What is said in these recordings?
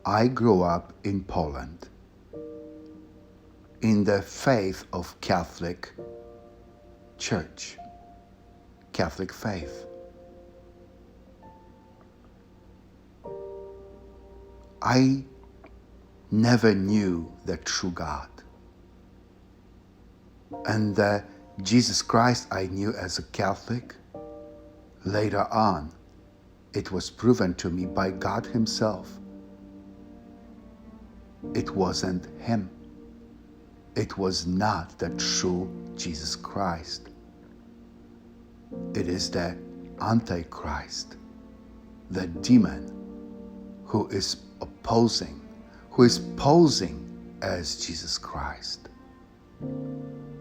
I grew up in Poland in the faith of Catholic Church, Catholic faith. I never knew the true God. And the Jesus Christ I knew as a Catholic, later on, it was proven to me by God Himself. It wasn't Him. It was not the true Jesus Christ. It is the Antichrist, the demon who is opposing, who is posing as Jesus Christ.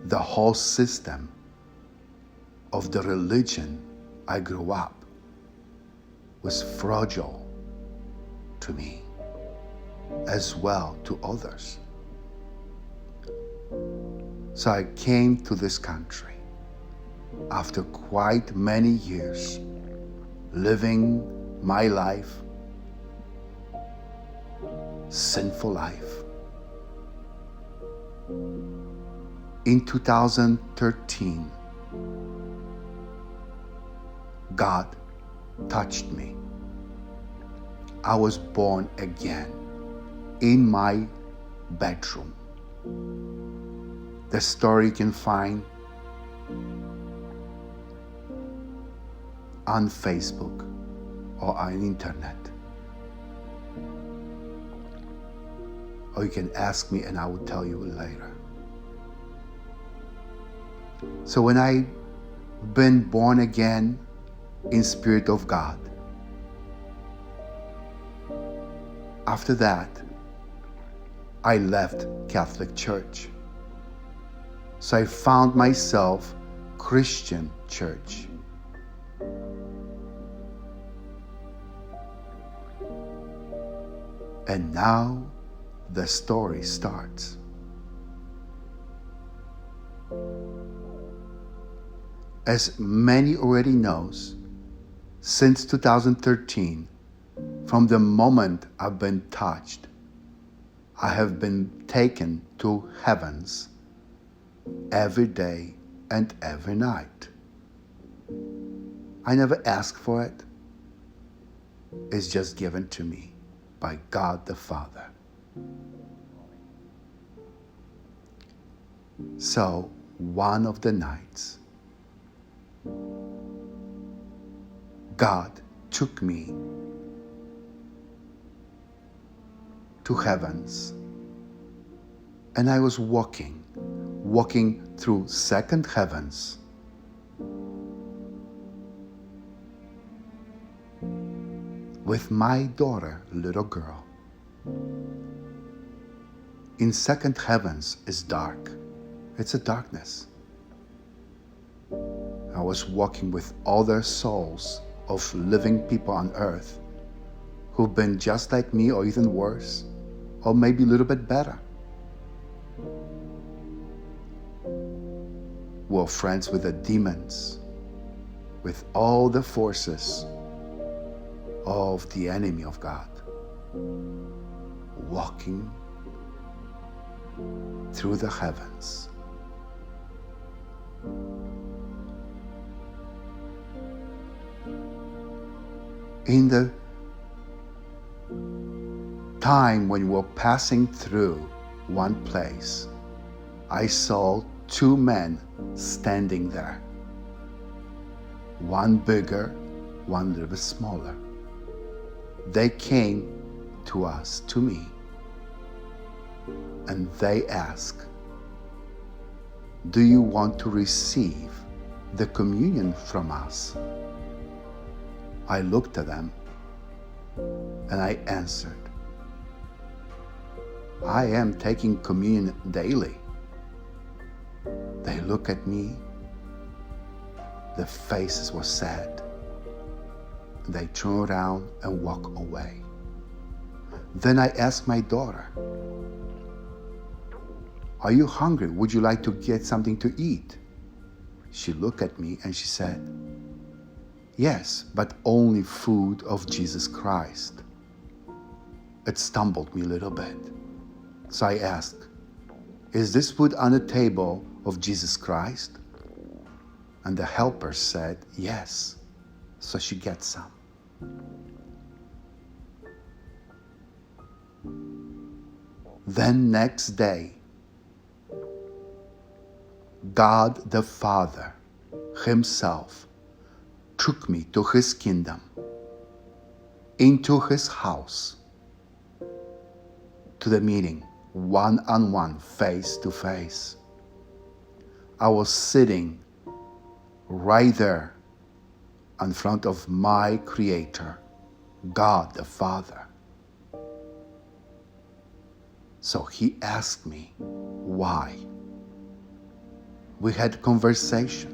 The whole system of the religion I grew up was fragile to me, as well to others. So I came to this country after quite many years living my life, sinful life. In 2013, God touched me. I was born again in my bedroom. The story you can find on Facebook or on internet. Or you can ask me and I will tell you later. So when I been born again in Spirit of God, after that, I left Catholic Church. So I found myself Christian church. And now the story starts. As many already knows, since 2013, from the moment I've been touched, I have been taken to heavens every day and every night. I never asked for it. It's just given to me by God the Father. So one of the nights, God took me to heavens, and I was walking through second heavens, with my daughter, little girl. In second heavens is dark. It's a darkness. I was walking with other souls of living people on earth who've been just like me or even worse, or maybe a little bit better. We're friends with the demons, with all the forces of the enemy of God, walking through the heavens. In the time when we were passing through one place, I saw two men standing there. One bigger, one a little bit smaller. They came to us, to me, and they asked, "Do you want to receive the communion from us?" I looked at them and I answered, "I am taking communion daily." They look at me, their faces were sad. They turn around and walk away. Then I asked my daughter, "Are you hungry? Would you like to get something to eat?" She looked at me and she said, "Yes, but only food of Jesus Christ." It stumbled me a little bit. So I asked, "Is this food on the table of Jesus Christ?" And the helper said, "Yes." So she gets some. Then next day, God the Father Himself took me to His kingdom, into His house, to the meeting, one-on-one, face-to-face. I was sitting right there in front of my Creator, God the Father. So He asked me, why? We had conversation.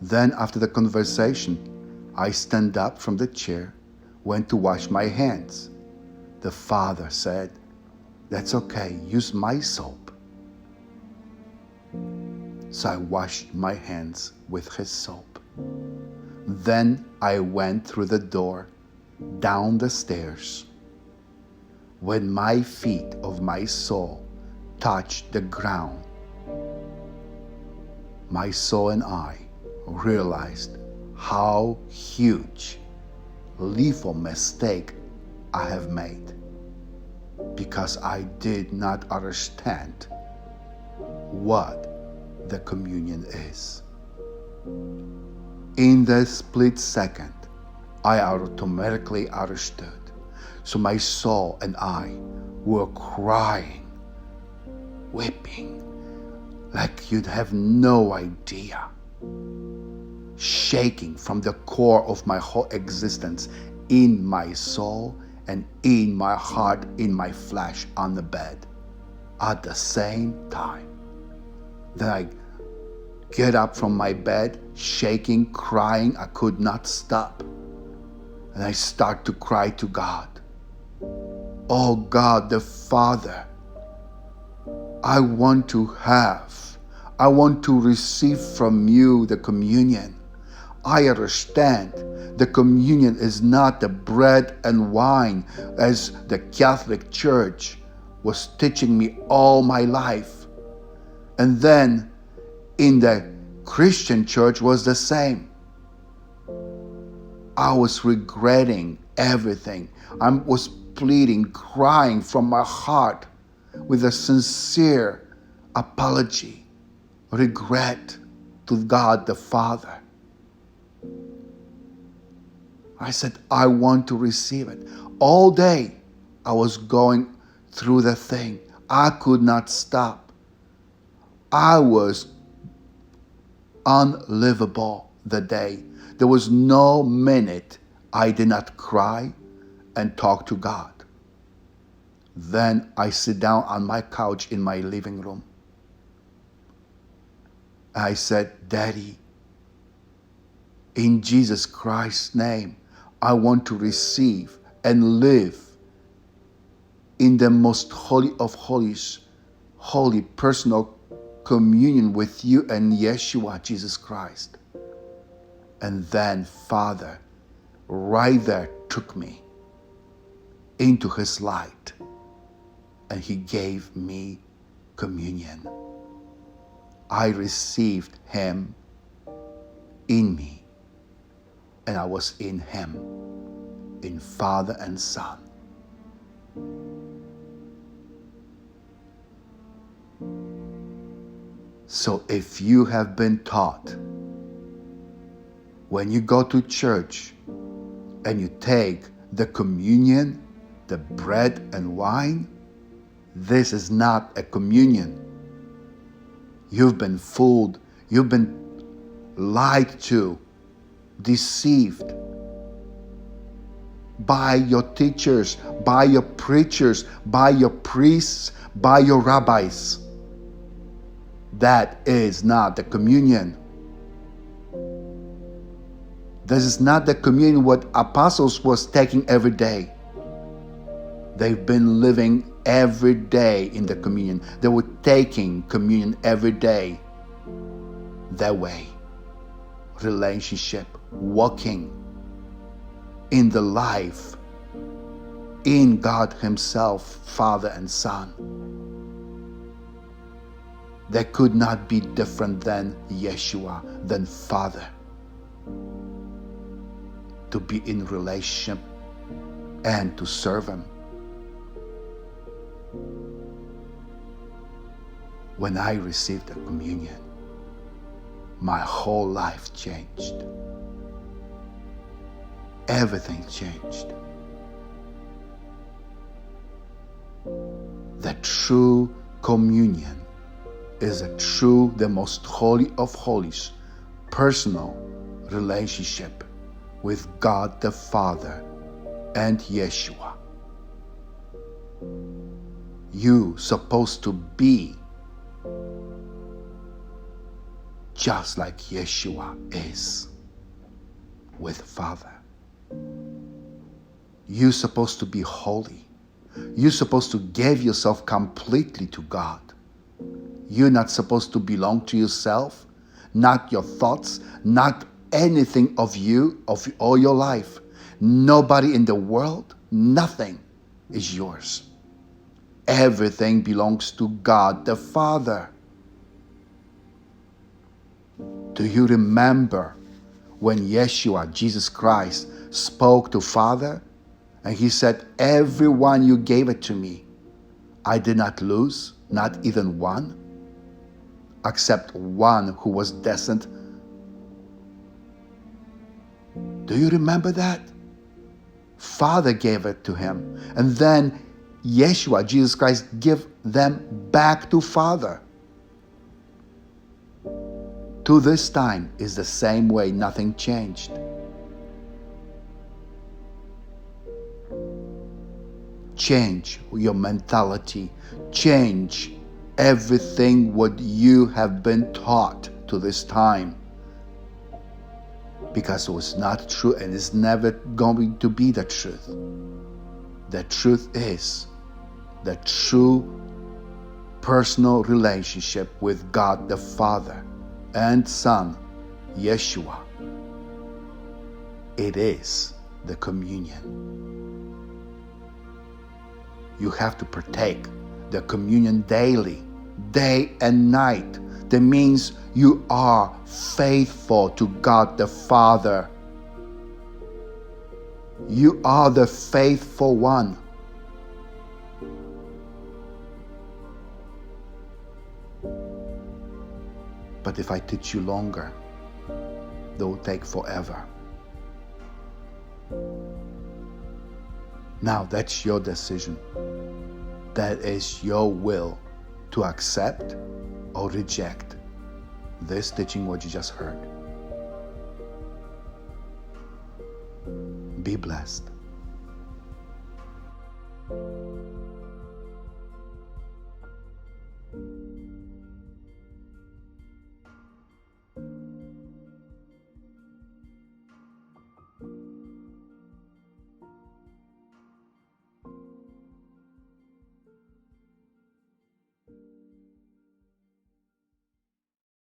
Then after the conversation, I stand up from the chair, went to wash my hands. The Father said, "That's okay, use my soap." So I washed my hands with His soap. Then I went through the door, down the stairs. When my feet of my soul touched the ground, my soul and I realized how huge, lethal mistake I have made, because I did not understand what the communion is. In the split second, I automatically understood. So my soul and I were crying, weeping, like you'd have no idea, shaking from the core of my whole existence, in my soul and in my heart, in my flesh, on the bed, at the same time. Then I get up from my bed, shaking, crying. I could not stop. And I start to cry to God. "Oh God the Father, I want to receive from you the communion. I understand the communion is not the bread and wine as the Catholic Church was teaching me all my life. And then in the Christian church was the same. I was regretting everything. I was pleading, crying from my heart with a sincere apology, regret to God the Father. I said, I want to receive it. All day I was going through the thing. I could not stop. I was unlivable the day. There was no minute I did not cry and talk to God. Then I sit down on my couch in my living room. I said, Daddy, in Jesus Christ's name, I want to receive and live in the most holy of holies, holy personal communion with you and Yeshua, Jesus Christ. And then Father, right there, took me into His light, and He gave me communion. I received Him in me, and I was in Him, in Father and Son. So if you have been taught, when you go to church and you take the communion, the bread and wine, this is not a communion. You've been fooled. You've been lied to, deceived by your teachers, by your preachers, by your priests, by your rabbis. That is not the communion. This is not the communion what apostles was taking every day. They've been living every day in the communion. They were taking communion every day. That way, relationship, walking in the life in God Himself, Father and Son. They could not be different than Yeshua, than Father. To be in relationship and to serve Him. When I received the communion, my whole life changed. Everything changed. The true communion is the most holy of holies, personal relationship with God the Father and Yeshua. You supposed to be just like Yeshua is with Father. You're supposed to be holy. You're supposed to give yourself completely to God. You're not supposed to belong to yourself, not your thoughts, not anything of you, of all your life. Nobody in the world, nothing is yours. Everything belongs to God the Father. Do you remember when Yeshua, Jesus Christ, spoke to Father? And He said, everyone you gave it to me, I did not lose, not even one, except one who was destined. Do you remember that? Father gave it to Him. And then Yeshua, Jesus Christ, gave them back to Father. To this time is the same way, nothing changed. Change your mentality. Change everything what you have been taught to this time. Because it was not true and is never going to be the truth. The truth is the true personal relationship with God the Father and Son, Yeshua. It is the communion. You have to partake the communion daily, day and night. That means you are faithful to God the Father. You are the faithful one. But if I teach you longer, they will take forever. Now that's your decision. That is your will to accept or reject this teaching what you just heard. Be blessed.